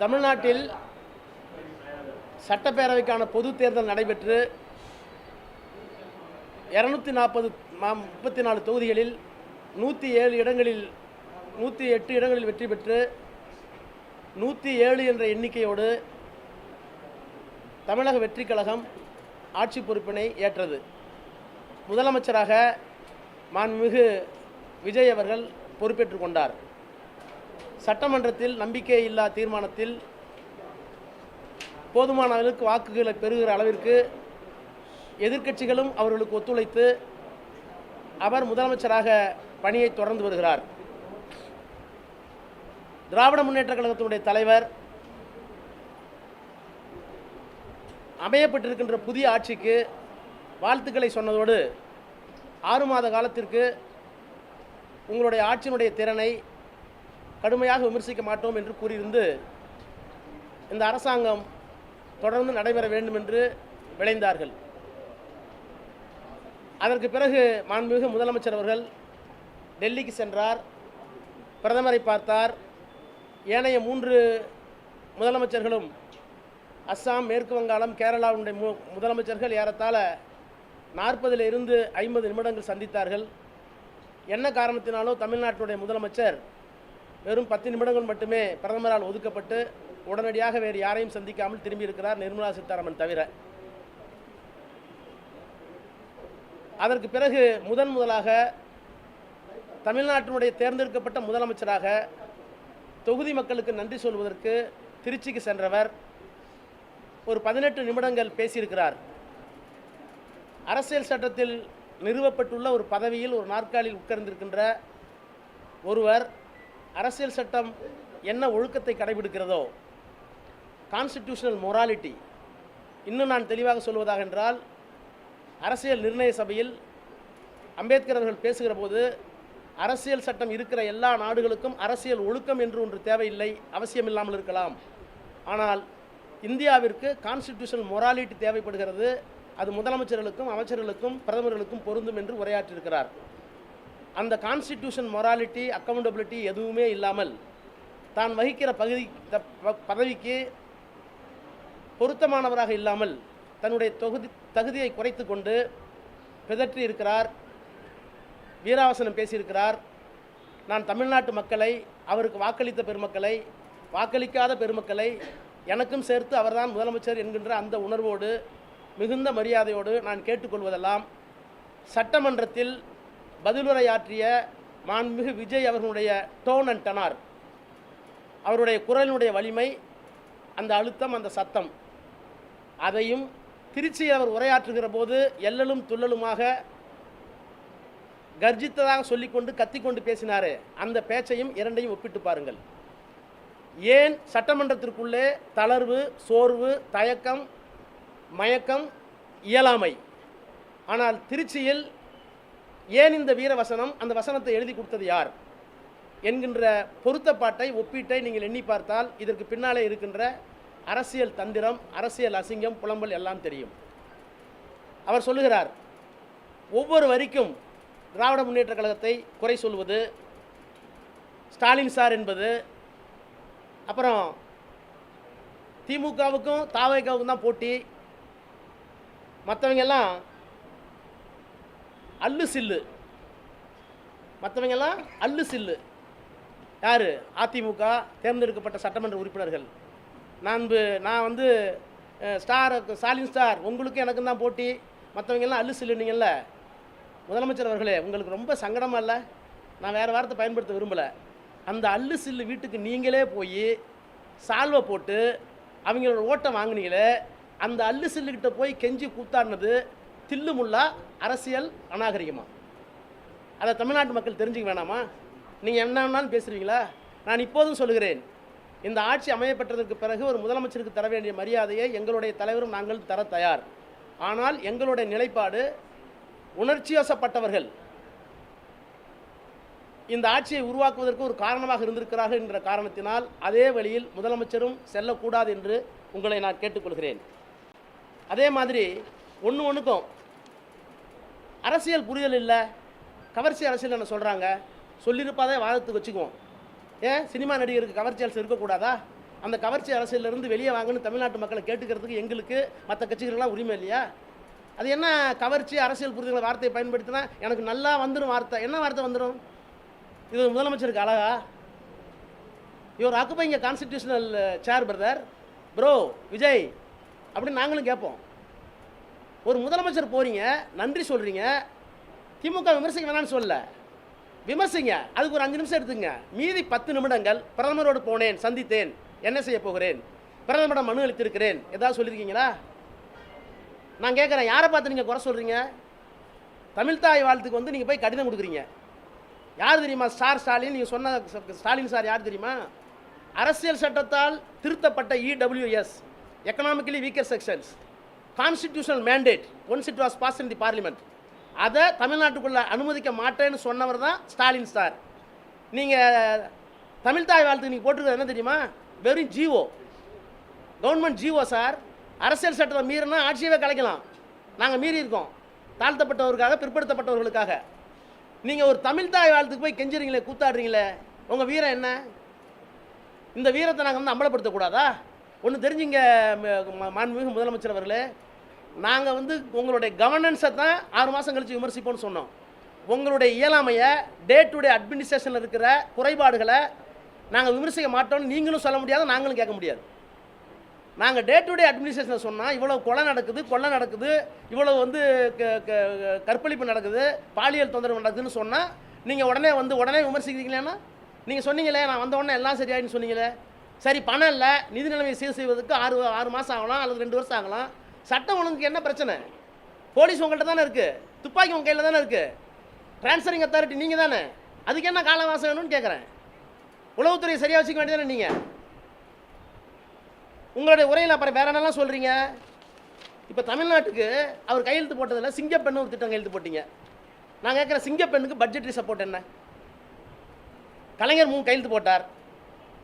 தமிழ்நாட்டில் சட்டப்பேரவைக்கான பொது தேர்தல் நடைபெற்று 234 தொகுதிகளில் 107 இடங்களில் 108 இடங்களில் வெற்றி பெற்று 107 என்ற எண்ணிக்கையோடு தமிழக வெற்றிக் கழகம் ஆட்சி பொறுப்பினை ஏற்றது. முதலமைச்சராக மாண்புமிகு விஜய் அவர்கள் பொறுப்பேற்றுக் கொண்டார். சட்டமன்றத்தில் நம்பிக்கை இல்லா தீர்மானத்தில் போதுமான அளவுக்கு வாக்குகளை பெறுகிற அளவிற்கு எதிர்க்கட்சிகளும் அவர்களுக்கு ஒத்துழைத்து அவர் முதலமைச்சராக பணியை தொடர்ந்து வருகிறார். திராவிட முன்னேற்ற கழகத்தினுடைய தலைவர் அமையப்பட்டிருக்கின்ற புதிய ஆட்சிக்கு வாழ்த்துக்களை சொன்னதோடு 6 மாத காலத்திற்கு உங்களுடைய ஆட்சியினுடைய திறனை கடுமையாக விமர்சிக்க மாட்டோம் என்று கூறியிருந்து இந்த அரசாங்கம் தொடர்ந்து நடைபெற வேண்டும் என்று விளைந்தார்கள். அதற்கு பிறகு மாண்புமிகு முதலமைச்சர் அவர்கள் டெல்லிக்கு சென்றார், பிரதமரை பார்த்தார். ஏனைய 3 முதலமைச்சர்களும் அஸ்ஸாம், மேற்கு வங்காளம், கேரளாவுடைய முதலமைச்சர்கள் ஏறத்தாழ 40 இருந்து 50 நிமிடங்கள் சந்தித்தார்கள். என்ன காரணத்தினாலோ தமிழ்நாட்டினுடைய முதலமைச்சர் வெறும் 10 நிமிடங்கள் மட்டுமே பிரதமரால் ஒதுக்கப்பட்டு உடனடியாக வேறு யாரையும் சந்திக்காமல் திரும்பி இருக்கிறார், நிர்மலா சீதாராமன் தவிர. அதற்கு பிறகு முதலாக தமிழ்நாட்டினுடைய தேர்ந்தெடுக்கப்பட்ட முதலமைச்சராக தொகுதி மக்களுக்கு நன்றி சொல்வதற்கு திருச்சிக்கு சென்றவர் ஒரு 18 நிமிடங்கள் பேசியிருக்கிறார். அரசியல் சட்டத்தில் நிறுவப்பட்டுள்ள ஒரு பதவியில் ஒரு நாற்காலியில் உட்கார்ந்திருக்கின்ற ஒருவர் அரசியல் சட்டம் என்ன ஒழுக்கத்தை கடைபிடிக்கிறதோ, கான்ஸ்டிடியூஷனல் மொராலிட்டி, இன்னும் நான் தெளிவாக சொல்வதாக என்றால், அரசியல் நிர்ணய சபையில் அம்பேத்கர் அவர்கள் பேசுகிற போது அரசியல் சட்டம் இருக்கிற எல்லா நாடுகளுக்கும் அரசியல் ஒழுக்கம் என்று ஒன்று தேவையில்லை, அவசியமில்லாமல் இருக்கலாம். ஆனால் இந்தியாவிற்கு கான்ஸ்டிடியூஷனல் மொராலிட்டி தேவைப்படுகிறது, அது முதலமைச்சர்களுக்கும் அமைச்சர்களுக்கும் பிரதமர்களுக்கும் பொருந்தும் என்று உரையாற்றியிருக்கிறார். அந்த கான்ஸ்டிடியூஷன் மொராலிட்டி, அக்கௌண்டபிலிட்டி எதுவுமே இல்லாமல் தான் வகிக்கிற பதவிக்கு பொருத்தமானவராக இல்லாமல் தன்னுடைய தகுதியை குறைத்து கொண்டு பிதற்றி இருக்கிறார், வீராவசனம் பேசியிருக்கிறார். நான் தமிழ்நாட்டு மக்களை, அவருக்கு வாக்களித்த பெருமக்களை, வாக்களிக்காத பெருமக்களை எனக்கும் சேர்த்து அவர்தான் முதலமைச்சர் என்கின்ற அந்த உணர்வோடு மிகுந்த மரியாதையோடு நான் கேட்டுக்கொள்வதெல்லாம், சட்டமன்றத்தில் பதிலுரையாற்றிய மாண்புமிகு விஜய் அவர்களுடைய டோன் அண்ட் டனார், அவருடைய குரலினுடைய வலிமை, அந்த அழுத்தம், அந்த சத்தம், அதையும் திருச்சியில் அவர் உரையாற்றுகிற போது எல்லலும் துள்ளலுமாக கர்ஜித்ததாக சொல்லிக்கொண்டு கத்திக்கொண்டு பேசினாரே, அந்த பேச்சையும் இரண்டையும் ஒப்பிட்டு பாருங்கள். ஏன் சட்டமன்றத்திற்குள்ளே தளர்வு, சோர்வு, தயக்கம், மயக்கம், இயலாமை, ஆனால் திருச்சியில் ஏன் இந்த வீர வசனம், அந்த வசனத்தை எழுதி கொடுத்தது யார் என்கின்ற பொருத்தப்பாட்டை, ஒப்பீட்டை நீங்கள் எண்ணி பார்த்தால் இதற்கு பின்னாலே இருக்கின்ற அரசியல் தந்திரம், அரசியல் அசிங்கம், புலம்பல் எல்லாம் தெரியும். அவர் சொல்லுகிறார், ஒவ்வொரு வரிக்கும் திராவிட முன்னேற்ற கழகத்தை குறை சொல்வது, ஸ்டாலின் சார் என்பது, அப்புறம் திமுகவுக்கும் தாவேகாவுக்கும் தான் போட்டி, மற்றவங்க எல்லாம் அல்லு சில்லு, மற்றவங்கெல்லாம் அல்லு சில்லு. யார்? அதிமுக தேர்ந்தெடுக்கப்பட்ட சட்டமன்ற உறுப்பினர்கள். நான் ஸ்டாலின் ஸ்டார், உங்களுக்கு எனக்கும் தான் போட்டி, மற்றவங்கெல்லாம் அல்லு சில்லுனீங்கல்ல. முதலமைச்சர் அவர்களே, உங்களுக்கு ரொம்ப சங்கடமாக இல்லை? நான் வேறு வார்த்தை பயன்படுத்த விரும்பலை. அந்த அல்லு சில்லு வீட்டுக்கு நீங்களே போய் சால்வை போட்டு அவங்களோட ஓட்டை வாங்கினீங்களே, அந்த அல்லு சில்லுக்கிட்ட போய் கெஞ்சி கூத்தாடினது தில்லுமுல்லா அரசியல் அநாகரிகமா? அதை தமிழ்நாட்டு மக்கள் தெரிஞ்சுக்க வேணாமா? நீங்கள் என்ன வேணாலும் பேசுகிறீங்களா? நான் இப்போதும் சொல்லுகிறேன், இந்த ஆட்சி அமையப்பட்டதற்கு பிறகு ஒரு முதலமைச்சருக்கு தர வேண்டிய மரியாதையை எங்களுடைய தலைவரும் நாங்கள் தர தயார். ஆனால் எங்களுடைய நிலைப்பாடு, உணர்ச்சிவசப்பட்டவர்கள் இந்த ஆட்சியை உருவாக்குவதற்கு ஒரு காரணமாக இருந்திருக்கிறார்கள் என்ற காரணத்தினால் அதே வழியில் முதலமைச்சரும் செல்லக்கூடாது என்று உங்களை நான் கேட்டுக்கொள்கிறேன். அதே மாதிரி ஒன்றுக்கும் அரசியல் புரிதல் இல்லை, கவர்ச்சி அரசியல் என்ன சொல்கிறாங்க, சொல்லியிருப்பாதே வாதத்துக்கு வச்சுக்குவோம். ஏன் சினிமா நடிகருக்கு கவர்ச்சியால்ஸ் இருக்கக்கூடாதா? அந்த கவர்ச்சி அரசியலிருந்து வெளியே வாங்கன்னு தமிழ்நாட்டு மக்களை கேட்டுக்கிறதுக்கு எங்களுக்கு மற்ற கட்சிகளுக்கெல்லாம் உரிமை இல்லையா? அது என்ன கவர்ச்சி அரசியல் புரிதல் வார்த்தையை பயன்படுத்தினா எனக்கு நல்லா வந்துடும் வார்த்தை. என்ன வார்த்தை வந்துடும்? இது முதலமைச்சருக்கு அழகா? இவர் ஆக்குப்பைங்க கான்ஸ்டிடியூஷனல் சேர் பிரதர் ப்ரோ விஜய் அப்படின்னு நாங்களும் கேட்போம். ஒரு முதலமைச்சர் போகிறீங்க, நன்றி சொல்கிறீங்க, திமுக விமர்சிக்க வேணான்னு சொல்ல, விமர்சிங்க, அதுக்கு ஒரு 5 நிமிஷம் எடுத்துங்க. மீதி 10 நிமிடங்கள் பிரதமரோடு போனேன், சந்தித்தேன், என்ன செய்ய போகிறேன், பிரதமரிடம் மனு அளித்திருக்கிறேன், ஏதாவது சொல்லியிருக்கீங்களா? நான் கேட்குறேன், யாரை பார்த்து நீங்கள் குறை சொல்கிறீங்க? தமிழ்தாய் வாழ்த்துக்கு வந்து நீங்கள் போய் கடிதம் கொடுக்குறீங்க. யார் தெரியுமா ஸ்டாலின்? நீங்கள் சொன்ன ஸ்டாலின் சார் யார் தெரியுமா? அரசியல் சட்டத்தால் திருத்தப்பட்ட EWS, economically weaker sections, constitutional mandate once it was pass in the parliament, அதை தமிழ்நாட்டுக்குள்ளே அனுமதிக்க மாட்டேன்னு சொன்னவர் தான் ஸ்டாலின் சார். நீங்கள் தமிழ்தாய் வாழ்த்துக்கு நீங்கள் போட்டிருக்கிறது என்ன தெரியுமா? வெறும் ஜிஓ, கவர்மெண்ட் ஜிஓ சார். அரசியல் சட்டத்தை மீறினா ஆட்சியவே கலைக்கலாம். நாங்கள் மீறி இருக்கோம், தாழ்த்தப்பட்டவர்களுக்காக, பிற்படுத்தப்பட்டவர்களுக்காக. நீங்கள் ஒரு தமிழ்தாய் வாழ்த்துக்கு போய் கெஞ்சுறீங்களே, கூத்தாடுறீங்களே, உங்கள் வீரம் என்ன? இந்த வீரத்தை நாங்கள் வந்து அம்பலப்படுத்தக்கூடாதா? ஒன்று தெரிஞ்சுங்க மாண்புமிகு முதலமைச்சர் அவர்களே, நாங்கள் வந்து உங்களுடைய கவர்னன்ஸை தான் 6 மாதம் கழித்து விமர்சிப்போம்னு சொன்னோம். உங்களுடைய இயலாமையை, டே டு டே அட்மினிஸ்ட்ரேஷனில் இருக்கிற குறைபாடுகளை நாங்கள் விமர்சிக்க மாட்டோம்னு நீங்களும் சொல்ல முடியாது, நாங்களும் கேட்க முடியாது. நாங்கள் டே டு டே அட்மினிஸ்ட்ரேஷனை சொன்னால் இவ்வளோ கொலை நடக்குது, கொள்ளை நடக்குது, இவ்வளோ வந்து கற்பழிப்பு நடக்குது, பாலியல் தொந்தரவு நடக்குதுன்னு சொன்னால் நீங்கள் உடனே விமர்சிக்கிறீங்களேன்னா, நீங்கள் சொன்னீங்களே நான் வந்த உடனே எல்லாம் சரியாயின்னு சொன்னீங்களே. சரி, பணம் இல்லை, நிதி நிலைமையை சீர் செய்வதற்கு 6 மாதம் ஆகலாம், அல்லது 2 வருஷம் ஆகலாம். சட்டம் ஒழுங்குக்கு என்ன பிரச்சனை? போலீஸ் உங்கள்கிட்ட தானே இருக்குது, துப்பாக்கி உங்கள் கையில் தானே இருக்குது, டிரான்ஸ்ஃபரிங் அத்தாரிட்டி நீங்கள் தானே, அதுக்கு என்ன காலவாசம் வேணும்னு கேட்குறேன். உளவுத்துறையை சரியாக வச்சுக்க வேண்டியதானே நீங்கள்? உங்களுடைய உரையில் அப்புறம் வேற என்னெல்லாம் சொல்கிறீங்க? இப்போ தமிழ்நாட்டுக்கு அவர் கையெழுத்து போட்டதில் சிங்கப்பெண்ணு ஒரு திட்டம் கையெழுத்து போட்டீங்க. நான் கேட்குற சிங்கப்பெண்ணுக்கு பட்ஜெட்ரி சப்போர்ட் என்ன? கலைஞர் 3 கையெழுத்து போட்டார்,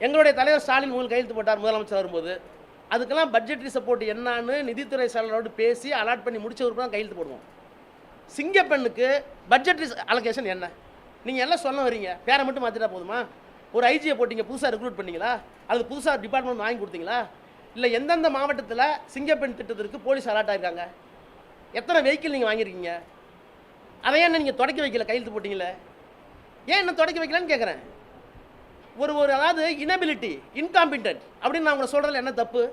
எங்களுடைய தலைவர் ஸ்டாலின் 3 கையெழுத்து போட்டார் முதலமைச்சர் வரும்போது. அதுக்கெல்லாம் பட்ஜெட்ரி சப்போர்ட் என்னான்னு நிதித்துறை செயலரோடு பேசி அலாட் பண்ணி முடிச்ச ஒரு தான் கையெழுத்து போடுவோம். சிங்கப்பெண்ணுக்கு பட்ஜெட்ரி அலோகேஷன் என்ன? நீங்கள் எல்லாம் சொல்ல வரீங்க, பேரை மட்டும் மாற்றிட்டா போதுமா? ஒரு ஐஜியை போட்டிங்க, புதுசாக ரெக்ரூட் பண்ணிங்களா? அது புதுசாக டிபார்ட்மெண்ட் வாங்கி கொடுத்தீங்களா? இல்லை எந்தெந்த மாவட்டத்தில் சிங்கப்பெண் திட்டத்திற்கு போலீஸ் அலாட் ஆகிருக்காங்க? எத்தனை வெஹிக்கிள் நீங்கள் வாங்கியிருக்கீங்க? அதையே என்ன நீங்கள் தொடக்கி வைக்கல, கையெழுத்து போட்டிங்களே, ஏன் என்ன தொடக்கி வைக்கலன்னு கேட்குறேன். அதாவது இனபிலிட்டி, இன்காம்பிட்டன்ட் அப்படின்னு நான் உங்களை சொல்கிறதுல என்ன தப்பு?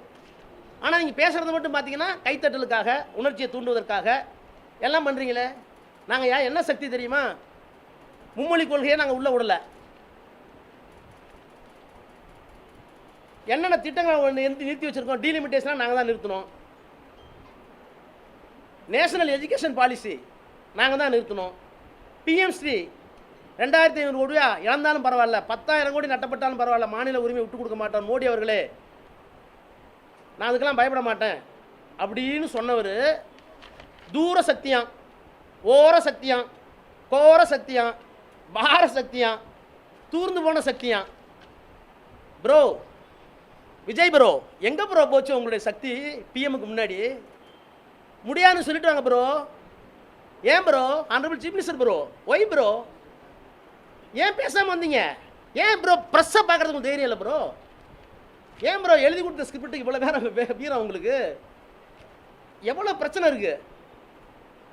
ஆனால் நீங்கள் பேசுகிறது மட்டும் பார்த்தீங்கன்னா கைத்தட்டலுக்காக, உணர்ச்சியை தூண்டுவதற்காக எல்லாம் பண்ணுறீங்களே. நாங்கள் என்ன சக்தி தெரியுமா? மும்மொழி கொள்கையை நாங்கள் உள்ளே விடலை. என்னென்ன திட்டங்களை நிறுத்தி வச்சுருக்கோம், டீலிமிட்டேஷனாக நாங்கள் தான் நிறுத்தினோம். நேஷனல் எஜுகேஷன் பாலிசி நாங்கள் தான் நிறுத்தினோம். PM ஸ்ரீ 2500 கோடியா இழந்தாலும் பரவாயில்ல, 10,000 கோடி நட்டப்பட்டாலும் பரவாயில்ல, மாநில உரிமை விட்டு கொடுக்க மாட்டான் மோடி அவர்களே, நான் அதுக்கெல்லாம் பயப்பட மாட்டேன் அப்படின்னு சொன்னவர் தூர சக்தியாம், ஓர சக்தியாம், கோர சக்தியாம், பார சக்தியாம், தூர்ந்து போன சக்தியாம். ப்ரோ விஜய் ப்ரோ, எங்கே ப்ரோ போச்சு உங்களுடைய சக்தி? பிஎம்முக்கு முன்னாடி முடியாதுன்னு சொல்லிட்டு வாங்க ப்ரோ. ஏன் bro? Honourable chief minister bro, why bro ஏன் பேசாமல் வந்தீங்க? ஏன் ப்ரோ ப்ரெஸ்ஸை பார்க்குறதுக்கு தைரியம் இல்லை ப்ரோ? ஏன் ப்ரோ எழுதி கொடுத்த ஸ்கிரிப்டுக்கு இவ்வளோ வீரம் உங்களுக்கு? எவ்வளோ பிரச்சனை இருக்குது?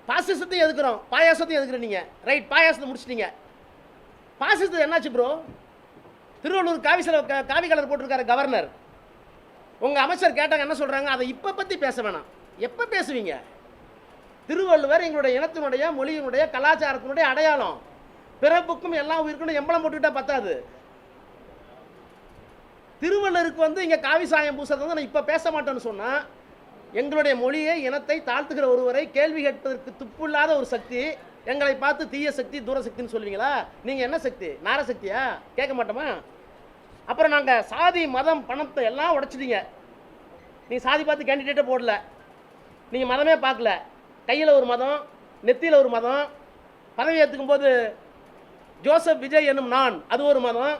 பாசிசத்தையும் எதுக்குறோம், பாயாசத்தையும் எதுக்குற நீங்கள். ரைட், பாயாசத்தை முடிச்சிட்டீங்க. பாசிசத்தை என்னாச்சு ப்ரோ? திருவள்ளூர் காவி கலர் போட்டிருக்காரு கவர்னர். உங்கள் அமைச்சர் கேட்டாங்க, என்ன சொல்கிறாங்க? அதை இப்போ பற்றி பேச வேணாம். எப்போ பேசுவீங்க? திருவள்ளுவர் எங்களுடைய இனத்தினுடைய, மொழியினுடைய, கலாச்சாரத்தினுடைய அடையாளம். பிறப்புக்கும் எல்லாம் உயிருக்கும் எம்பளம் போட்டுக்கிட்டா பத்தாது. திருவள்ளுவருக்கு வந்து இங்கே காவி சாயம் பூசத்தை வந்து நான் இப்போ பேச மாட்டேன்னு சொன்னால், எங்களுடைய மொழியை, இனத்தை தாழ்த்துகிற ஒருவரை கேள்வி கேட்பதற்கு துப்புள்ளாத ஒரு சக்தி எங்களை பார்த்து தீய சக்தி, தூரசக்தின்னு சொல்லுவீங்களா? நீங்கள் என்ன சக்தி? நாரசக்தியா? கேட்க மாட்டோமா? அப்புறம் நாங்கள் சாதி, மதம், பணத்தை எல்லாம் உடைச்சிட்டீங்க. நீங்கள் சாதி பார்த்து கேண்டிடேட்டே போடல, நீங்கள் மதமே பார்க்கல. கையில் ஒரு மதம், நெத்தியில் ஒரு மதம், பதவி ஏற்றுக்கும் போது ஜோசப் விஜய் என்னும் நான், அது ஒரு மதம்.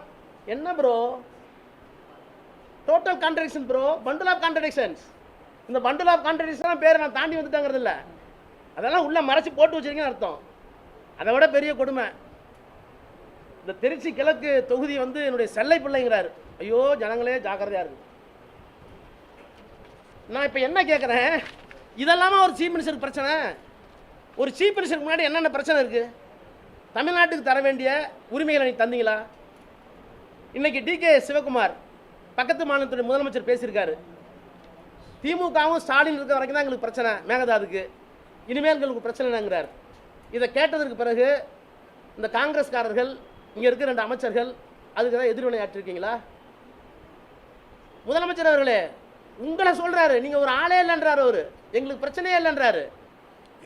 என்ன bro? Total contradiction bro, bundle of contradictions. இந்த பண்டில் ஆஃப் கான்ட்ரடிக்ஷன் பேரை நான் தாண்டி வந்துட்டாங்கிறது இல்லை, அதெல்லாம் உள்ளே மறைச்சி போட்டு வச்சிருக்கீங்கன்னு அர்த்தம். அதை விட பெரிய கொடுமை, இந்த திருச்சி கிழக்கு தொகுதி வந்து என்னுடைய செல்லை பிள்ளைங்கிறாரு. ஐயோ ஜனங்களே ஜாக்கிரதையாக இருக்குது. நான் இப்போ என்ன கேட்குறேன், இதெல்லாமா ஒரு சீஃப் மினிஸ்டருக்கு பிரச்சனை? ஒரு சீஃப் மினிஸ்டருக்கு முன்னாடி என்னென்ன பிரச்சனை இருக்குது? தமிழ்நாட்டுக்கு தர வேண்டிய உரிமைகளை நீ தந்தீங்களா? இன்னைக்கு டிகே சிவகுமார் பக்கத்து மாநிலத்துடைய முதலமைச்சர் பேசியிருக்காரு, திமுகவும் ஸ்டாலின் இருக்க வரைக்கும் தான் எங்களுக்கு பிரச்சனை மேகதாதுக்கு, இனிமேல் எங்களுக்கு பிரச்சனை என்னங்கிறார். இதை கேட்டதற்கு பிறகு இந்த காங்கிரஸ்காரர்கள், இங்கே இருக்கிற 2 அமைச்சர்கள் அதுக்கு தான் எதிர்வினை ஆற்றிருக்கீங்களா? முதலமைச்சர் அவர்களே உங்களை சொல்றாரு, நீங்க ஒரு ஆளே இல்லைன்றாரு, அவரு எங்களுக்கு பிரச்சனையே இல்லைன்றாரு.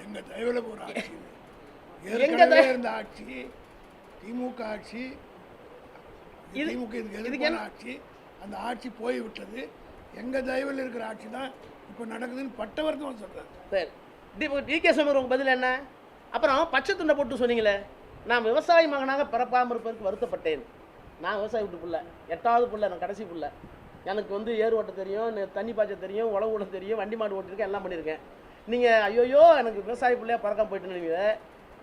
எங்க தயவுல ஒரு ஆட்சி, ஏற்கனவே இருந்த ஆட்சி, திமுக ஆட்சி, திமுக இதுக்கு ஆட்சி, அந்த ஆட்சி போய்விட்டது. எங்க தயவில் இருக்கிற ஆட்சி தான் இப்போ நடக்குதுன்னு பட்டவர்த்தம் சொல்றாரு. சரி, டிகே சிவகுமார் பதில் என்ன? அப்புறம் பச்சை துண்டை போட்டு சொன்னீங்களே, நான் விவசாய மகனாக பிறப்பாமல் இருப்பதற்கு வருத்தப்பட்டேன். நான் விவசாய வீட்டு பிள்ளை, 8வது பிள்ளை, நான் கடைசி பிள்ளை. எனக்கு வந்து ஏர் ஓட்ட தெரியும், தண்ணி பாய்ச்ச தெரியும், உழவு ஓட்ட தெரியும், வண்டி மாடு ஓட்டிருக்கேன், எல்லாம் பண்ணியிருக்கேன். நீங்கள் ஐயோயோ எனக்கு விவசாய பிள்ளையாக பறக்காம போயிட்டு நீங்கள்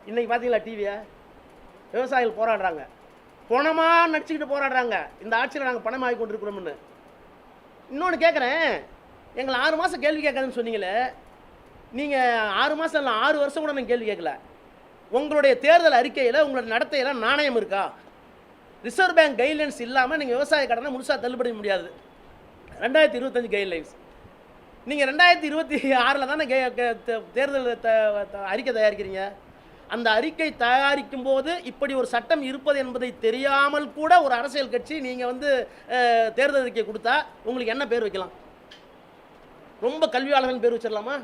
இன்றைக்கி பார்த்தீங்களா டிவியை? விவசாயிகள் போராடுறாங்க, பணமாக நடிச்சுக்கிட்டு போராடுறாங்க, இந்த ஆட்சியில் நாங்கள் பணம் ஆகி கொண்டிருக்கிறோம்னு. இன்னொன்று கேட்குறேன், எங்களை 6 மாதம் கேள்வி கேட்காதுன்னு சொன்னீங்களே, நீங்கள் 6 மாதம் இல்லை 6 வருஷம் கூட நீங்கள் கேள்வி கேட்கல. உங்களுடைய தேர்தல் அறிக்கையில் உங்களோட நடத்தையில் நாணயம் இருக்கா? ரிசர்வ் பேங்க் கைட்லைன்ஸ் இல்லாமல் நீங்கள் விவசாய கடனை முழுசாக தள்ளுபடி முடியாது. 2025 கைட்லைன்ஸ். நீங்கள் 2026 தானே தேர்தல் அறிக்கை தயாரிக்கிறீங்க. அந்த அறிக்கை தயாரிக்கும் போது இப்படி ஒரு சட்டம் இருப்பது என்பதை தெரியாமல் கூட ஒரு அரசியல் கட்சி நீங்கள் வந்து தேர்தல் அறிக்கை கொடுத்தா உங்களுக்கு என்ன பேர் வைக்கலாம்? ரொம்ப கல்வியாளர்கள் பேர் வச்சிடலாமா?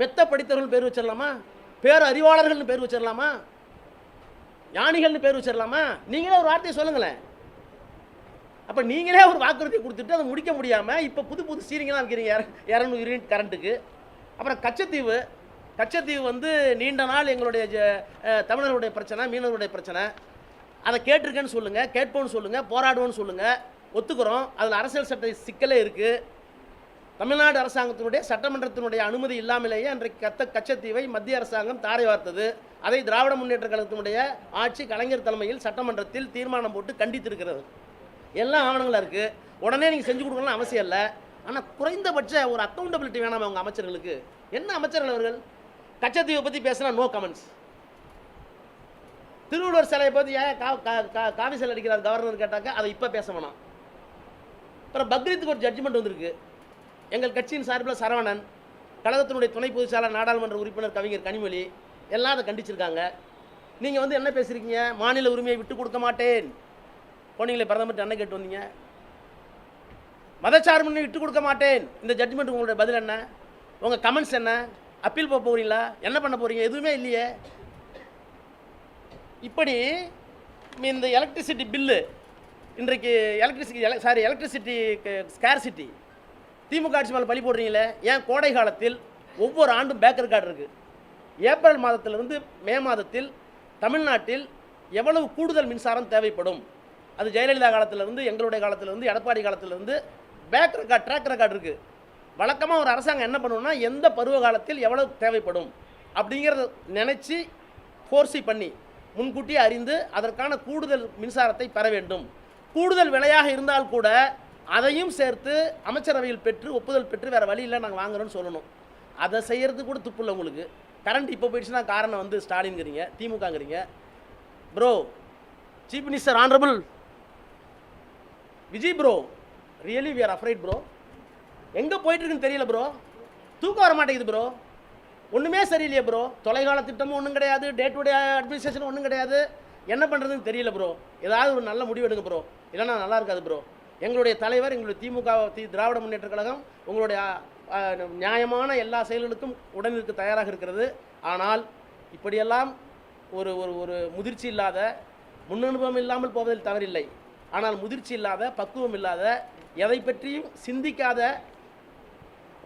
மெத்த படித்தவர்கள் பேர் வச்சிடலாமா? பேர் அறிவாளர்கள்னு பேர் வச்சிடலாமா? ஞானிகள்னு பேர் வச்சிடலாமா? நீங்களே ஒரு வார்த்தையை சொல்லுங்களேன். அப்போ நீங்களே ஒரு வாக்குறுதி கொடுத்துட்டு அதை முடிக்க முடியாமல் இப்போ புது சீரிங்கெல்லாம் வைக்கிறீங்க 200 யூனிட் கரண்ட்டுக்கு. அப்புறம் கச்சத்தீவு வந்து நீண்ட நாள் எங்களுடைய தமிழர்களுடைய பிரச்சனை, மீனவர்களுடைய பிரச்சனை. அதை கேட்டிருக்கேன்னு சொல்லுங்கள், கேட்போன்னு சொல்லுங்கள், போராடுவோன்னு சொல்லுங்கள், ஒத்துக்கிறோம். அதில் அரசியல் சட்ட சிக்கலே இருக்குது. தமிழ்நாடு அரசாங்கத்தினுடைய சட்டமன்றத்தினுடைய அனுமதி இல்லாமலேயே அன்றைக்கு கச்சத்தீவை மத்திய அரசாங்கம் தாரை வார்த்தது. அதை திராவிட முன்னேற்ற கழகத்தினுடைய ஆட்சி கலைஞர் தலைமையில் சட்டமன்றத்தில் தீர்மானம் போட்டு கண்டித்திருக்கிறது. எல்லாம் ஆவணங்களாக இருக்குது. உடனே நீங்கள் செஞ்சு கொடுக்கணும்னு அவசியம் இல்லை. ஆனால் குறைந்தபட்ச ஒரு அக்கௌண்டபிலிட்டி வேணாம் அவங்க அமைச்சர்களுக்கு. என்ன அமைச்சர்கள் அவர்கள்? கச்சத்தீவை பற்றி பேசினா நோ கமெண்ட்ஸ். திருவள்ளுவர் சிலையை பற்றி ஏன் காவி சிலை அடிக்கிறார் கவர்னர் கேட்டாக்க அதை இப்போ பேச வேணாம். அப்புறம் பக்ரீத்துக்கு ஒரு ஜட்ஜ்மெண்ட் வந்திருக்கு. எங்கள் கட்சியின் சார்பில் சரவணன், கழகத்தினுடைய துணை பொதுச்செயலாளர், நாடாளுமன்ற உறுப்பினர் கவிஞர் கனிமொழி எல்லாம் அதை கண்டிச்சிருக்காங்க. நீங்கள் வந்து என்ன பேசுகிறீங்க? மாநில உரிமையை விட்டு கொடுக்க மாட்டேன் போனீங்களே, பிரதமர் என்ன கேட்டு வந்தீங்க? மதச்சார்பின்மை விட்டு கொடுக்க மாட்டேன். இந்த ஜட்ஜ்மெண்ட் உங்களுடைய பதில் என்ன? உங்கள் கமெண்ட்ஸ் என்ன? அப்பீல் போக போகிறீங்களா? என்ன பண்ண போகிறீங்க? எதுவுமே இல்லையே. இப்படி இந்த எலக்ட்ரிசிட்டி பில்லு இன்றைக்கு எலக்ட்ரிசிட்டி ஸ்கேர்சிட்டி திமுக ஆட்சி மேலே பழி போடுறீங்களே. ஏன் கோடை காலத்தில் ஒவ்வொரு ஆண்டும் பேக்கர் கார்டு இருக்குது. ஏப்ரல் மாதத்திலிருந்து மே மாதத்தில் தமிழ்நாட்டில் எவ்வளவு கூடுதல் மின்சாரம் தேவைப்படும்? அது ஜெயலலிதா காலத்திலிருந்து, எங்களுடைய காலத்திலிருந்து, எடப்பாடி காலத்திலிருந்து பேக்கர் கார்டு, ட்ராக் ரெக்கார்டு இருக்குது. வழக்கமாக ஒரு அரசாங்கம் என்ன பண்ணணும்னா எந்த பருவ காலத்தில் எவ்வளவு தேவைப்படும் அப்படிங்கிறத நினச்சி ஃபோர்ஸி பண்ணி முன்கூட்டியே அறிந்து அதற்கான கூடுதல் மின்சாரத்தை பெற வேண்டும். கூடுதல் விலையாக இருந்தால் கூட அதையும் சேர்த்து அமைச்சரவையில் பெற்று ஒப்புதல் பெற்று வேறு வழி இல்லை நாங்கள் வாங்குறோன்னு சொல்லணும். அதை செய்கிறது கூட துப்பு இல்லை உங்களுக்கு. கரண்ட் இப்போ போயிடுச்சுன்னா காரணம் வந்து ஸ்டாலின்ங்கிறீங்க, திமுகங்கிறீங்க. Bro, chief minister honourable Vijay bro, really we are afraid bro. எங்கே போயிட்டுருக்குன்னு தெரியல ப்ரோ. தூக்கம் வர மாட்டேங்குது ப்ரோ. ஒன்றுமே சரியில்லையே ப்ரோ. தொலைகால திட்டமும் ஒன்றும் கிடையாது, டே டு டே அட்மினிஸ்ட்ரேஷன் ஒன்றும் கிடையாது. என்ன பண்ணுறதுன்னு தெரியல ப்ரோ. ஏதாவது ஒரு நல்ல முடிவு எடுங்க ப்ரோ, இல்லைன்னா நல்லா இருக்காது ப்ரோ. எங்களுடைய தலைவர், எங்களுடைய திமுக திராவிட முன்னேற்ற கழகம் உங்களுடைய நியாயமான எல்லா செயல்களுக்கும் உடனிருக்க தயாராக இருக்கிறது. ஆனால் இப்படியெல்லாம் ஒரு ஒரு முதிர்ச்சி இல்லாத, முன்னனுபவம் இல்லாமல் போவதில் தவறில்லை. ஆனால் முதிர்ச்சி இல்லாத, பக்குவம் இல்லாத, எதை பற்றியும் சிந்திக்காத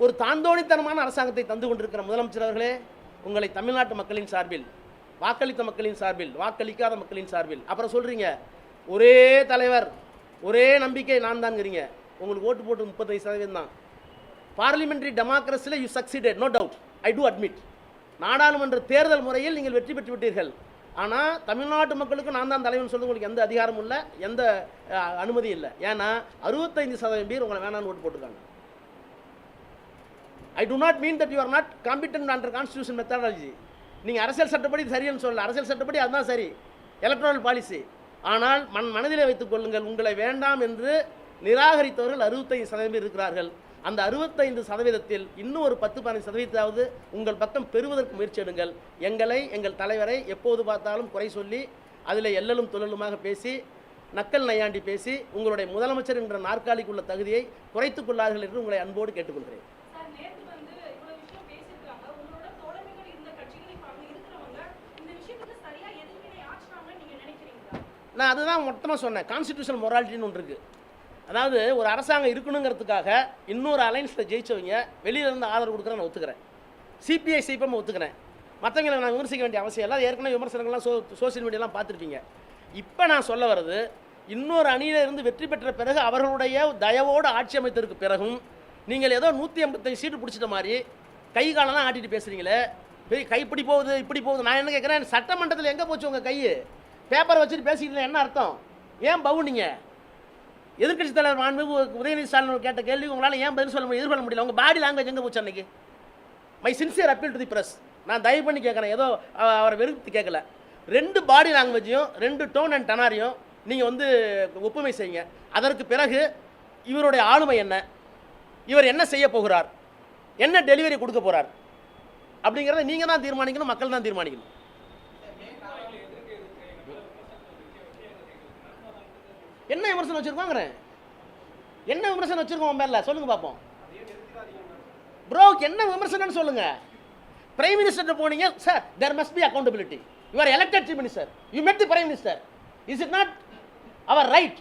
ஒரு தாந்தோணித்தனமான அரசாங்கத்தை தந்து கொண்டிருக்கிற முதலமைச்சர் அவர்களே, உங்களை தமிழ்நாட்டு மக்களின் சார்பில், வாக்களித்த மக்களின் சார்பில், வாக்களிக்காத மக்களின் சார்பில், அப்புறம் சொல்கிறீங்க ஒரே தலைவர், ஒரே நம்பிக்கை நான் தான்ங்கிறீங்க. உங்களுக்கு ஓட்டு போட்டு 35% தான். பார்லிமெண்ட்ரி டெமோக்ரஸியில் you succeeded, no doubt, I do admit. நாடாளுமன்ற தேர்தல் முறையில் நீங்கள் வெற்றி பெற்று விட்டீர்கள். ஆனால் தமிழ்நாட்டு மக்களுக்கு நான் தான் தலைவன் சொல்ல உங்களுக்கு எந்த அதிகாரமும் இல்லை, எந்த அனுமதி இல்லை. ஏன்னா 65% பேர் உங்களை வேணான்னு ஓட்டு போட்டுருக்காங்க. I do not mean that you are not competent under constitution methodology. நீங்கள் அரசியல் சட்டப்படி சரின்னு சொல்லல, அரசியல் சட்டப்படி அதுதான் சரி, எலக்ட்ரல் பாலிசி. ஆனால் மனதிலே வைத்துக் கொள்ளுங்கள், உங்களை வேண்டாம் என்று நிராகரித்தவர்கள் 65% இருக்கிறார்கள். அந்த 65%த்தில் இன்னும் ஒரு 10-15% உங்கள் பக்கம் பெறுவதற்கு முயற்சி எடுங்கள். எங்களை, எங்கள் தலைவரை எப்போது பார்த்தாலும் குறை சொல்லி அதில் எல்லலும் துழலுமாக பேசி நக்கல் நையாண்டி பேசி உங்களுடைய முதலமைச்சர் என்ற நாற்காலிக்குள்ள தகுதியை குறைத்துக் கொள்ளார்கள் என்று உங்களை அன்போடு கேட்டுக்கொள்கிறேன். நான் அதுதான் மொத்தமாக சொன்னேன். கான்ஸ்டிடியூஷன் மொராலிட்டின்னு ஒன்று இருக்குது. அதாவது ஒரு அரசாங்கம் இருக்கணுங்கிறதுக்காக இன்னொரு அலைன்ஸில் ஜெயிச்சவங்க வெளியிலேருந்து ஆதரவு கொடுக்குற நான் ஒத்துக்கிறேன். சிபிஐ சிபிஎம் ஒத்துக்கிறேன். மற்றவங்களை நான் விமர்சிக்க வேண்டிய அவசியம் இல்லை. அது ஏற்கனவே விமர்சனங்கள்லாம் சோசியல் மீடியாலாம் பார்த்துருப்பீங்க. இப்போ நான் சொல்ல வர்றது, இன்னொரு அணியிலிருந்து வெற்றி பெற்ற பிறகு அவர்களுடைய தயவோடு ஆட்சி அமைத்ததற்கு பிறகும் நீங்கள் ஏதோ 185 சீட்டு பிடிச்சிட்ட மாதிரி கை காலெல்லாம் ஆட்டிட்டு பேசுகிறீங்களே, கை இப்படி போகுது இப்படி போகுது. நான் என்ன கேட்குறேன், சட்டமன்றத்தில் எங்கே போச்சு உங்கள் கை? பேப்பரை வச்சுட்டு பேசிக்கிட்டு என்ன அர்த்தம்? ஏன் பவுனிங்க? எதிர்க்கட்சி தலைவர் மாண்புமிகு உதயநிதி ஸ்டாலின் கேட்ட கேள்வி உங்களால் ஏன் பதில் சொல்ல முடியும், எதிர்கொள்ள முடியல? உங்கள் பாடி லாங்குவேஜ் எங்கே போச்சு அன்றைக்கி? My sincere appeal to the press. நான் தயவு பண்ணி கேட்குறேன், ஏதோ அவரை வெறுத்து கேட்கல. 2 பாடி லாங்குவேஜையும் 2 டோன் அண்ட் டனாரையும் நீங்கள் வந்து ஒப்புமை செய்யுங்க. அதற்கு பிறகு இவருடைய ஆளுமை என்ன, இவர் என்ன செய்ய போகிறார், என்ன டெலிவரி கொடுக்க போகிறார் அப்படிங்கிறத நீங்கள் தான் தீர்மானிக்கணும், மக்கள் தான் தீர்மானிக்கணும். என்ன விமர்சனம் வச்சுருக்கோங்கிறேன், என்ன விமர்சனம் வச்சுருக்கோம் பேரில் சொல்லுங்கள் பார்ப்போம். ப்ரோ என்ன விமர்சனம்னு சொல்லுங்கள். பிரைம் மினிஸ்டர் போனீங்க sir, there must be accountability. You are elected chief minister, you met the prime minister. Is it not our right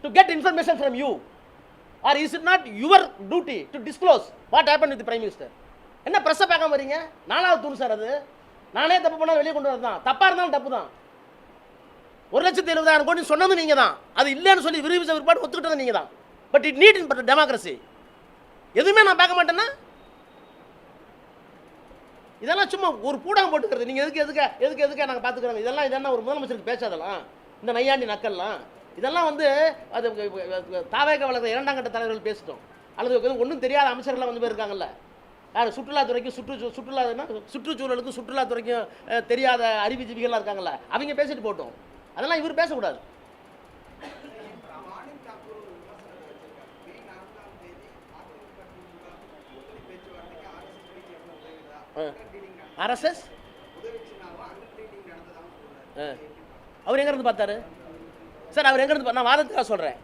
to get information from you, or is it not your duty to disclose what happen with prime minister? என்ன ப்ரெஸ்ஸை பார்க்காம வரீங்க? 4வது தூண் sir அது. நானே தப்பு பண்ணால் வெளியே கொண்டு வரதான், தப்பாக இருந்தாலும் தப்பு தான். 1,70,000 கோடி சொன்னது நீங்கள் தான், அது இல்லைன்னு சொல்லி விரிவிச்ச விற்பாடு ஒத்துக்கிட்டது நீங்கள் தான். But it need in democracy. எதுவுமே நான் பார்க்க மாட்டேன்னா இதெல்லாம் சும்மா ஒரு பூடாங்க போட்டுக்கிறது. நீங்கள் எதுக்கு நாங்கள் பார்த்துக்கிறோம். இதெல்லாம் ஒரு முதலமைச்சருக்கு பேசாதெல்லாம், இந்த நையாண்டி நக்கல்லாம் இதெல்லாம் வந்து அது தாவேக வளர்ந்த 2ஆம் கட்ட தலைவர்கள் பேசிட்டோம். அல்லது ஒன்றும் தெரியாத அமைச்சர்கள்லாம் வந்து போயிருக்காங்கல்ல, யார் சுற்றுலாத்துறைக்கும் சுற்றுச்சூழலுக்கும் சுற்றுலாத்துறைக்கும் தெரியாத அறிவுஜீவிகள்லாம் இருக்காங்கல்ல, அவங்க பேசிட்டு போட்டோம். அதெல்லாம் இவர் பேசக்கூடாது. ஆர்எஸ்எஸ் அவர் எங்க இருந்து பார்த்தாரு சார்? அவர் எங்க இருந்து? நான் வாதத்துக்காக சொல்றேன்.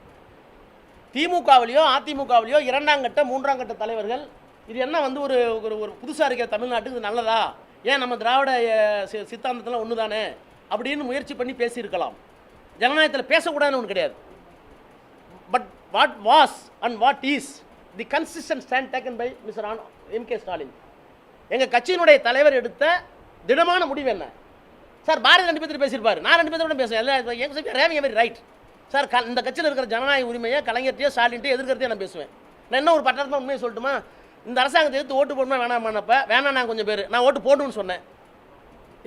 திமுகவிலையோ அதிமுகவிலையோ 2ஆம் கட்ட 3ஆம் கட்ட தலைவர்கள் இது என்ன வந்து ஒரு ஒரு புதுசாக இருக்கிற தமிழ்நாட்டுக்கு இது நல்லதா, ஏன் நம்ம திராவிட சித்தாந்தத்தில் ஒன்று தானே அப்படின்னு முயற்சி பண்ணி பேசியிருக்கலாம். ஜனநாயகத்தில் பேசக்கூடாதுன்னு ஒன்று கிடையாது. But what was and what is the consistent stand taken by mister M K. Stalin, எங்கள் கட்சியினுடைய தலைவர் எடுத்த திடமான முடிவு என்ன சார்? பாரதி 2 பேர் பேசியிருப்பார், நான் 2 பேரோட பேசுவேன். எங்கள் ரேவிங் வெரி ரைட் சார். இந்த கட்சியில் இருக்கிற ஜனநாயக உரிமையை கலைஞர்த்தையோ ஸ்டாலின்ட்டையோ எதிர்க்கிறதையோ நான் பேசுவேன். நான் என்ன ஒரு பட்டத்தில் உண்மையை சொல்லட்டுமா? இந்த அரசாங்கத்தை எடுத்து ஓட்டு போடணும் வேணாமானப்ப வேணாம், நான் கொஞ்சம் பேர் நான் ஓட்டு போடணும்னு சொன்னேன்.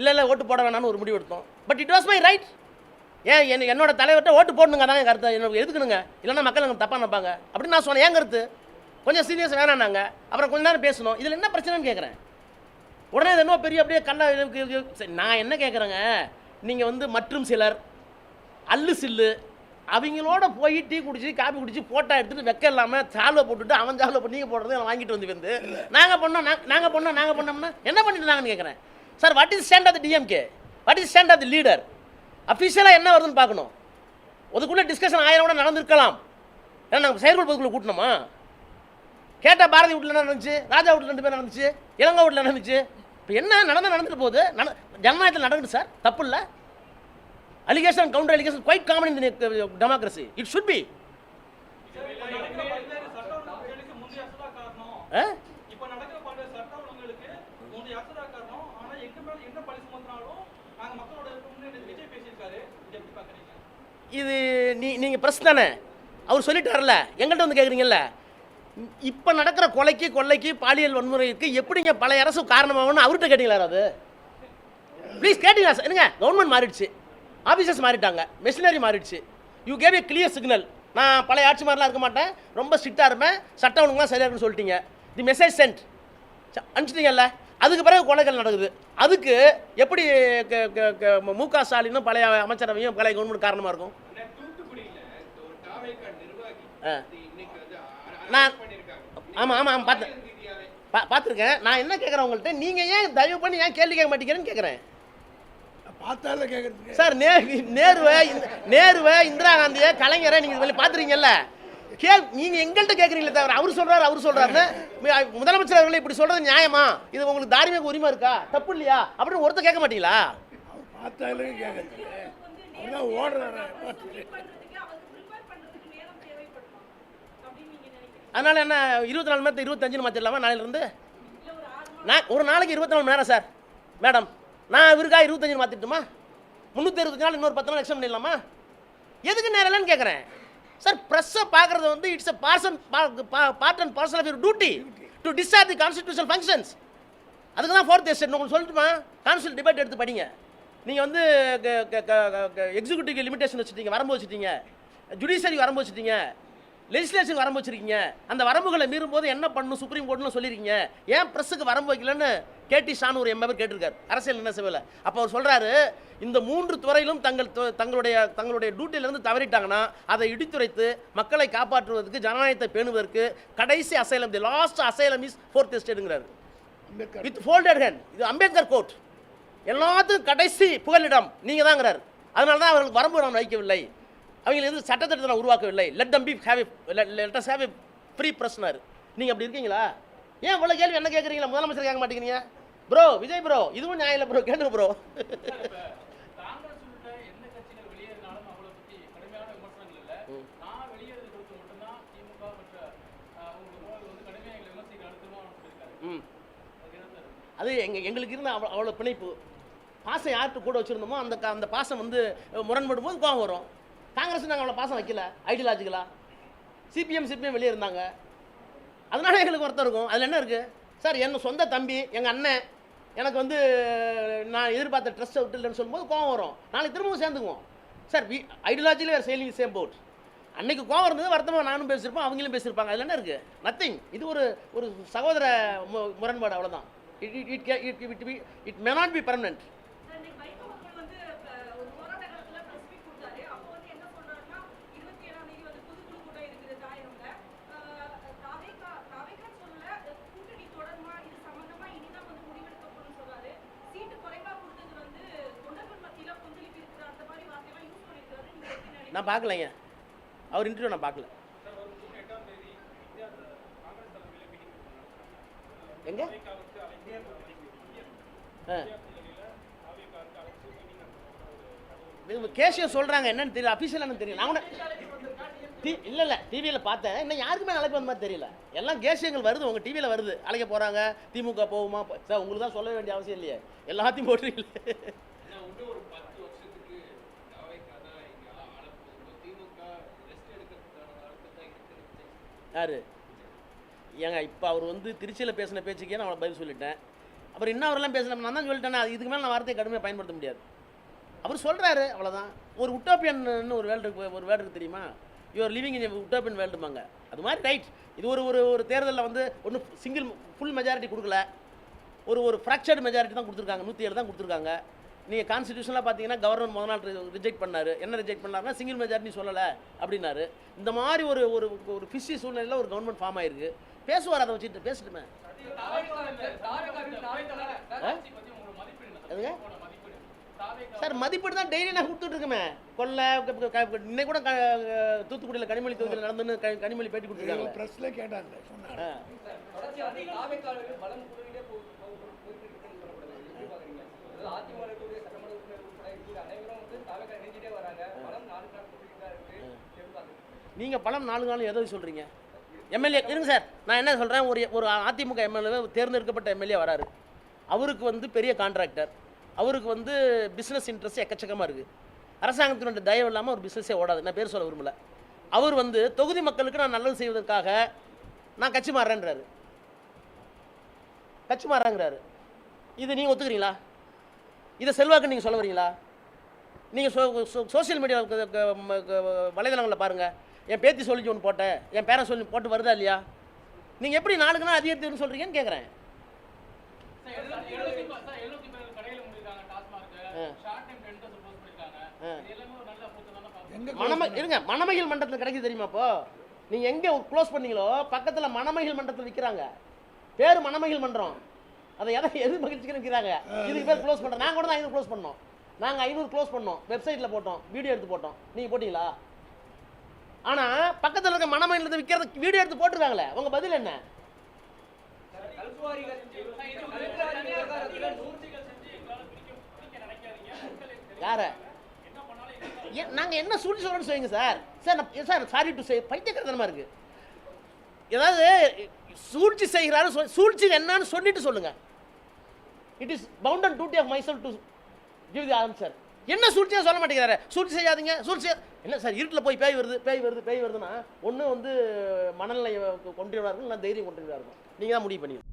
இல்லை ஓட்டு போட வேணாம்னு ஒரு முடிவு எடுத்தோம். But it was my right. ஏன் என்னோட தலைவர்கிட்ட ஓட்டு போடணுங்க தான் என் கருத்தை, எனக்கு எதுக்குனுங்க, இல்லைன்னா மக்கள் எனக்கு தப்பாக நினைப்பாங்க அப்படின்னு நான் சொன்னேன். ஏன் கருத்து கொஞ்சம் சீரியஸ் வேணான்னாங்க. அப்புறம் கொஞ்ச நேரம் பேசணும். இதில் என்ன பிரச்சனைன்னு கேட்குறேன். உடனே இது என்ன பெரிய அப்படியே கண்ணா. நான் என்ன கேட்குறேங்க, நீங்கள் வந்து மற்றும் சிலர் அல்லு சில்லு அவங்களோட போய் டீ குடிச்சு காப்பி குடிச்சு ஃபோட்டோ எடுத்துகிட்டு வெக்க இல்லாமல் சால்வை போட்டுட்டு அவன் சால்வை போட்டு நீங்கள் போடுறது வாங்கிட்டு வந்து நாங்கள் பண்ணோம்னா என்ன பண்ணிட்டு இருந்தாங்கன்னு கேட்குறேன். Sir, what is stand of the DMK, what is stand of the leader? அஃபிஷியலாக என்ன வருதுன்னு பார்க்கணும். அதுக்குள்ளே டிஸ்கஷன் 1000 கூட நடந்திருக்கலாம். ஏன்னா நாங்கள் செயற்குழு பொதுக்குள்ள கூட்டணுமா? கேட்டால் பாரதி வீட்டில் என்ன நடந்துச்சு, ராஜா வீட்டில் 2 பேர் நடந்துச்சு, இளங்கோ வீட்டில் நடந்துச்சு. இப்போ என்ன நடந்துட்டு போகுது? ஜனநாயகத்தில் நடக்குது சார், தப்பு இல்லை. Allegation counter allegation quite common in democracy. It should be. இது நீங்கள் பிரஸ் தானே, அவர் சொல்லிட்டார்ல, எங்கள்கிட்ட வந்து கேட்குறீங்கல்ல. இப்போ நடக்கிற கொலைக்கு கொள்ளைக்கு பாலியல் வன்முறைக்கு எப்படிங்க பழைய அரசு காரணமாகணும்னு அவர்கிட்ட கேட்டீங்களா? அது ப்ளீஸ் கேட்டீங்களா சார்? என்னங்க கவர்மெண்ட் மாறிடுச்சு, ஆஃபீஸர்ஸ் மாறிட்டாங்க, மெஷினரி மாறிடுச்சு. You gave A clear signal. நான் பழைய ஆட்சி மாதிரிலாம் இருக்க மாட்டேன், ரொம்ப ஸ்ட்ரிக்டாக இருப்பேன், சட்டம் ஒழுங்குலாம் சரியாக இருக்குன்னு சொல்லிட்டீங்க. தி மெசேஜ் சென்ட் அனுப்பிச்சிட்டிங்கல்ல, அதுக்கு பிறகு கொலைகள் நடக்குது. அதுக்கு எப்படி மு.க. ஸ்டாலினும் பழைய அமைச்சரவையும் பழைய கவர்மெண்ட் காரணமாக இருக்கும்? நான் ஆமாம் ஆமாம் ஆமாம் பார்த்துருக்கேன். நான் என்ன கேட்குறேன் உங்கள்கிட்ட, நீங்கள் ஏன் தயவு பண்ணி ஏன் கேள்வி கேட்க மாட்டேங்கிறேன்னு கேட்குறேன். பார்த்தால கேட்குறது சார், நேருவை இந்திரா காந்தியை கலைஞரை நீங்கள் பார்த்துருக்கீங்கல்ல, நீங்கள் எங்கள்கிட்ட கேட்குறீங்களே தவிர அவர் சொல்கிறாருன்னு முதலமைச்சர் அவர்களே இப்படி சொல்கிறது நியாயமா? இது உங்களுக்கு தார்மீக உரிமை இருக்கா, தப்பு இல்லையா அப்படின்னு ஒருத்தர் கேட்க மாட்டீங்களா? அவர் பார்த்தாலே கேட்குறது அவர்தான் ஓடுறாரு. அதனால் என்ன 24 மணி நேரத்தை 25 மாற்றிடலாமா நாளையிலேருந்து? நான் ஒரு நாளைக்கு 24 மணி நேரம் சார் மேடம், நான் இவருக்கா 25 மாற்றிட்டுமா? 365 நாள் இன்னொரு 10 நாள் எக்ஸ்டெண்ட் பண்ணிடலாமா? எதுக்கு நேரம் இல்லைன்னு கேட்குறேன் சார். ப்ரெஸ்ஸை பார்க்குறது வந்து it's a part and parcel of your duty to discharge the constitutional functions. அதுக்கு தான் 4th எஸ்டேட் உங்களுக்கு சொல்லட்டுமா? கான்ஸ்டியூஷன் டிபேட் எடுத்து படிங்க. நீங்கள் வந்து எக்ஸிக்யூட்டிவ் லிமிடேஷன் வச்சுட்டீங்க, வரம்பு வச்சுட்டீங்க, ஜுடிஷியரி வரம்பு வச்சுட்டீங்க, லெஜிஸ்லேஷன் வரம்பு வச்சிருக்கீங்க. அந்த வரம்புகளை மீறும் போது என்ன பண்ணணும் சுப்ரீம் கோர்ட்னு சொல்லியிருக்கீங்க. ஏன் ப்ரெஸ்ஸுக்கு வரம்பு வைக்கலன்னு கேடி ஷான் ஒரு எம்எவர் கேட்டிருக்காரு அரசியல் என்ன செய்யல. அப்போ அவர் சொல்கிறாரு, இந்த 3 துறையிலும் தங்களுடைய டியூட்டியிலேருந்து தவறிட்டாங்கன்னா அதை இடித்துரைத்து மக்களை காப்பாற்றுவதற்கு, ஜனநாயகத்தை பேணுவதற்கு கடைசி asylum, the last asylum is 4th எஸ்டேட்டுங்கிறாரு வித் ஃபோல்டட் ஹேண்ட். இது அம்பேத்கர் கோர்ட், எல்லாத்துக்கும் கடைசி புகலிடம் நீங்கள் தாங்கிறார். அதனால தான் அவர்களுக்கு வரம்பு நான் வைக்கவில்லை, அவங்க எது சட்டத்திட்டத்தை உருவாக்கவில்லை. Let us have a free பிரஸ்னார். நீங்கள் அப்படி இருக்கீங்களா? ஏன் இவ்வளோ கேள்வி என்ன கேட்குறீங்களா? முதலமைச்சர் கேட்க மாட்டேங்கிறீங்க ப்ரோ? விஜய் ப்ரோ, இதுவும் நியாயம் இல்லை ப்ரோ, கேட்டு ப்ரோ. அது எங்களுக்கு இருந்த அவ்வளோ பிணைப்பு பாசம் யார்கிட்ட கூட வச்சுருந்தோமோ அந்த பாசம் வந்து முரண்படும் போது கோவம் வரும். காங்கிரஸ் நாங்கள் அவ்வளோ பாசம் வைக்கல, ஐடியாலஜிக்கலா. சிபிஎம் வெளியே இருந்தாங்க, அதனால எங்களுக்கு ஒருத்தர் இருக்கும். அதில் என்ன இருக்குது சார்? என்ன சொந்த தம்பி, எங்கள் அண்ணன் எனக்கு வந்து நான் எதிர்பார்த்த ட்ரெஸ்ட்டை விட்டுலன்னு சொல்லும்போது கோவம் வரும். நாளைக்கு திரும்பவும் சேர்ந்துக்குவோம் சார். ஐடியாலஜியில் வேறு செயலிங் சேம் போட். அன்னைக்கு கோவம் இருந்தது, வருத்தமாக நானும் பேசியிருப்போம், அவங்களும் பேசியிருப்பாங்க. அதில் என்ன இருக்குது? நத்திங். இது ஒரு சகோதர முரண்பாடு, அவ்வளோதான். It may not be permanent. நான் பார்க்கலைங்க, அவர் இன்டர்வியூ நான் பார்க்கல. எங்க கேஷியம் சொல்கிறாங்க, என்னன்னு தெரியல, அஃபீஷியல் என்னன்னு தெரியல. நான் கூட இல்லை டிவியில் பார்த்தேன், இன்னும் யாருக்குமே அழைப்பு வந்த மாதிரி தெரியல. எல்லாம் கேஷியங்கள் வருது, உங்கள் டிவியில் வருது, அழைக்க போகிறாங்க, திமுக போகுமா சார்? உங்களுக்கு தான் சொல்ல வேண்டிய அவசியம் இல்லையே, எல்லாத்தையும் போட்டுருக்கீங்களே. யார் ஏங்க இப்போ அவர் வந்து திருச்சியில் பேசின பேச்சுக்கே நான் பதில் சொல்லிட்டேன். அப்புறம் இன்னும் அவரெல்லாம் பேசின நான் தான் சொல்லிட்டேன்னா இதுக்கு மேலே நான் வார்த்தையை கடுமையாக பயன்படுத்த முடியாது. அவர் சொல்கிறாரு, அவ்வளோதான். ஒரு உட்டோப்பியன்னு ஒரு வேர்ல்டு இருக்கு தெரியுமா? யூஆர் லிவிங் இன் உட்டோப்பியன் வேர்ல்டுமாங்க. அது மாதிரி ரைட். இது ஒரு தேர்தலில் வந்து ஒன்றும் ஃபுல் மெஜாரிட்டி கொடுக்கல, ஒரு ஃப்ராக்சர்டு மெஜாரிட்டி தான் கொடுத்துருக்காங்க, 107 தான் கொடுத்துருக்காங்க. நீங்கள் கான்ஸ்டியூஷனில் பார்த்தீங்கன்னா கவர்னர் முதல் நாள் ரிஜெக்ட் பண்ணார். என்ன ரிஜெக்ட் பண்ணாருன்னா சிங்கிள் மெஜாரிட்டி சொல்லலை அப்படின்னாரு. இந்த மாதிரி ஒரு ஃபிஷி சூழ்நிலையில் ஒரு கவர்மெண்ட் ஃபார்ம் ஆயிருக்கு. பேசுவார், அதை வச்சுட்டு பேசிட்டுமே. சார் மதிப்பீடு தான் டெய்லி நான் கொடுத்துட்ருக்கேன். கொல்லை இன்னைக்கு கூட தூத்துக்குடியில் கனிமொழி தொகுதியில் நடந்துன்னு கனிமொழி பேட்டி கொடுத்துருக்காங்க. ப்ரெஸ்ல கேட்டாங்க. நீங்கள் பணம் 4 நாள் எதை சொல்கிறீங்க? எம்எல்ஏ இருங்க சார், நான் என்ன சொல்கிறேன், ஒரு அதிமுக எம்எல்ஏ தேர்ந்தெடுக்கப்பட்ட எம்எல்ஏ வராரு. அவருக்கு வந்து பெரிய கான்ட்ராக்டர், அவருக்கு வந்து பிஸ்னஸ் இன்ட்ரெஸ்ட் எக்கச்சக்கமாக இருக்குது. அரசாங்கத்தினுடைய தயவு இல்லாமல் ஒரு பிஸ்னஸே ஓடாது. நான் பேர் சொல்ல விரும்பலை. அவர் வந்து தொகுதி மக்களுக்கு நான் நல்லது செய்வதற்காக நான் கட்சி மாறுறேன்றாரு, கட்சி மாறுறாங்கிறாரு. இது நீங்கள் ஒத்துக்கிறீங்களா? இதை செல்வாக்கு நீங்கள் சொல்ல வரீங்களா? நீங்கள் சோசியல் மீடியா வலைதளங்களில் பாருங்கள். என் பேத்தி சொல்லி ஒன்று போட்டேன், என் பேரன் சொல்லி போட்டு வருதா இல்லையா? நீங்கள் எப்படி நாளுக்கு நாள் அதிகரித்துன்னு சொல்கிறீங்கன்னு கேட்குறேன். மணமகிழ் மண்டபத்தில் கிடைக்குது தெரியுமா? இப்போ நீங்கள் எங்கே க்ளோஸ் பண்ணீங்களோ பக்கத்தில் மணமகிழ் மண்டபத்தில் விற்கிறாங்க. பேர் மணமகிழ் மன்றம். அதை எது மகிழ்ச்சிக்கு விற்கிறாங்க. இதுக்கு பேர் க்ளோஸ் பண்ணுறோம். நாங்கள் கூட தான் 500 க்ளோஸ் பண்ணோம். நாங்கள் 500 க்ளோஸ் பண்ணோம். வெப்சைட்டில் போட்டோம், வீடியோ எடுத்து போட்டோம். நீங்கள் போட்டிங்களா? ஆனால் பக்கத்தில் இருக்க மணமகிழத்தை விற்கிறது வீடியோ எடுத்து போட்டுருக்காங்களே, உங்கள் பதில் என்ன? யார நாங்கள் என்ன சூழ்ச்சி சொல்கிறோன்னு சொல்லுங்க sir. Sir sorry to say, பைத்தியக்காரத்தனமாக இருக்குது. ஏதாவது சூழ்ச்சி செய்கிறாரு, சூழ்ச்சி என்னன்னு சொல்லிட்டு சொல்லுங்க. It is bound and duty of myself to give the answer. என்ன சூழ்ச்சியாக சொல்ல மாட்டேங்கிறாரு. சூழ்ச்சி செய்யாதீங்க, சூழ்ச்சி என்ன சார்? இருட்டில் போய் பேய் வருதுன்னா ஒன்று வந்து மனநிலை கொண்டு இருக்கும், இல்லை தைரியம் கொண்டு இருக்கும். நீங்கள் தான் முடிவு பண்ணிக்கணும்.